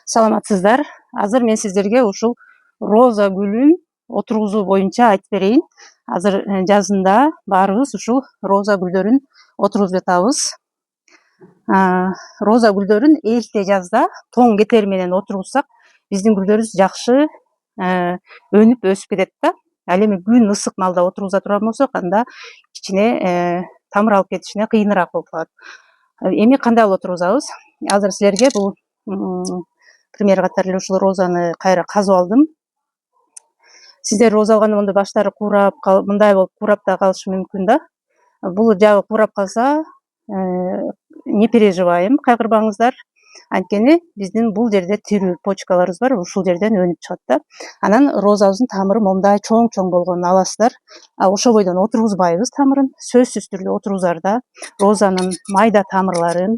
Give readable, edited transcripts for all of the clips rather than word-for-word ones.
Саламатсыздар. Азыр мен сиздерге ушул роза гүлүн отургузуу боюнча айтып берейин. Азыр жазында баарыбыз ушул роза гүлдөрүн отургузуп жатабыз. Роза гүлдөрүн эрте жазда тоң кетери менен отургузсак, биздин гүлдөрүбүз жакшы өнүп өсүп кетет да. Ал эми күн ысык маалда отургуза турган болсок, анда кичине тамыр алып кетишине кыйыныраак болуп калат. Эми кандай кылып отургузабыз? Азыр силерге бул пример катары эле ушул розаны кайра казып алдым. Сиздер роза алганда мондой баштары куурап, мындай болуп куурап да калышы мүмкүн да. Бул жагы куурап калса, не переживаем, кайгырбаңыздар. Анткени биздин бул жерде тирүү почкаларыбыз бар, ушул жерден өнүп чыгат да. Анан розабыздын тамыры момундай чоң болгонун аласыздар. Ошол бойдон отургузбайбыз тамырын, сөзсүз түрдө отургузар да. Розанын майда тамырларын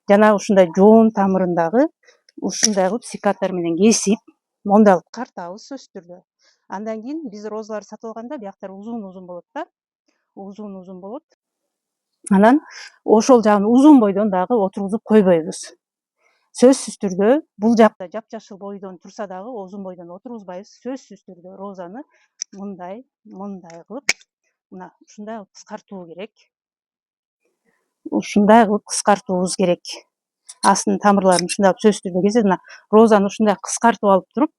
жана ушундай жоон тамырын дагы ушундай кылып секатор менен кесип, мондай кылып картабыз сөзсүз түрдө. Андан кийин биз розаларды сатып алганда бияктар узун болот да. Узун болот. Анан ошол жагын узун бойдон дагы отургузуп койбойбуз. Сөзсүз түрдө бул жакта жапжашыл бойдон турса дагы узун бойдон отургузбайбыз. Сөзсүз түрдө розаны мындай кылып, мына ушундай кылып кыскартуу керек. Ушундай кылып кыскартуубуз керек. Астын тамырларын ушундай кылып сөзсүз түрдө кесип, мына розаны ушундай кыскартып алып туруп,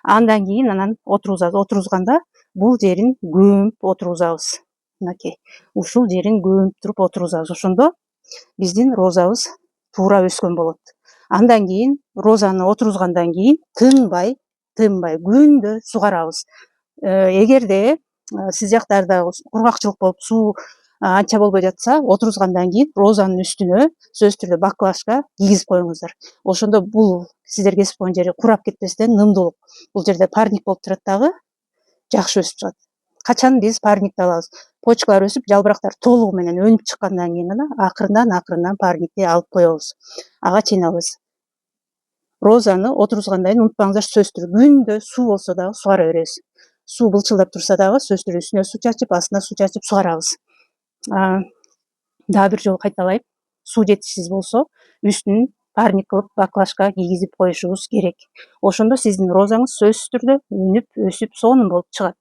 андан кийин анан отургузабыз. Отургузганда бул жерин көмүп отургузабыз. Мынакей, ушул жерин көмүп туруп отургузабыз. Ошондо биздин розабыз туура өскөн болот. Андан кийин розаны отургузгандан кийин тынбай күндө сугарабыз. Эгерде сиз жактарда кургакчылык болуп, суу анча болбой жатса, отургузгандан кийин розанын үстүнө сөзсүз түрдө баклажка кийгизип коюңуздар. Ошондо бул сиздер кесип койгон жери курап кетпестен нымдуулук. Бул жерде парник болуп турат дагы, жакшы өсүп чыгат. Качан биз парникти алабыз? Почкалар өсүп, жалбырактар толугу менен өнүп чыккандан кийин гана акырындан парникти алып коебуз. Ага чейин алабыз. Розаны отургузгандан кийин унутпаңыздар, сөзсүз түрдө күндө суу болсо дагы сугара беребиз. Суу былчылдап турса дагы сөзсүз түрдө үстүнө суу чачып, астына суу чачып сугарабыз. Дагы бир жолу кайталайм. Суу жетишсиз болсо, үстүн парник кылып баклажка кийгизип коюшубуз керек. Ошондо сиздин розаңыз сөзсүз түрдө өнүп, өсүп, сонун болуп чыгат.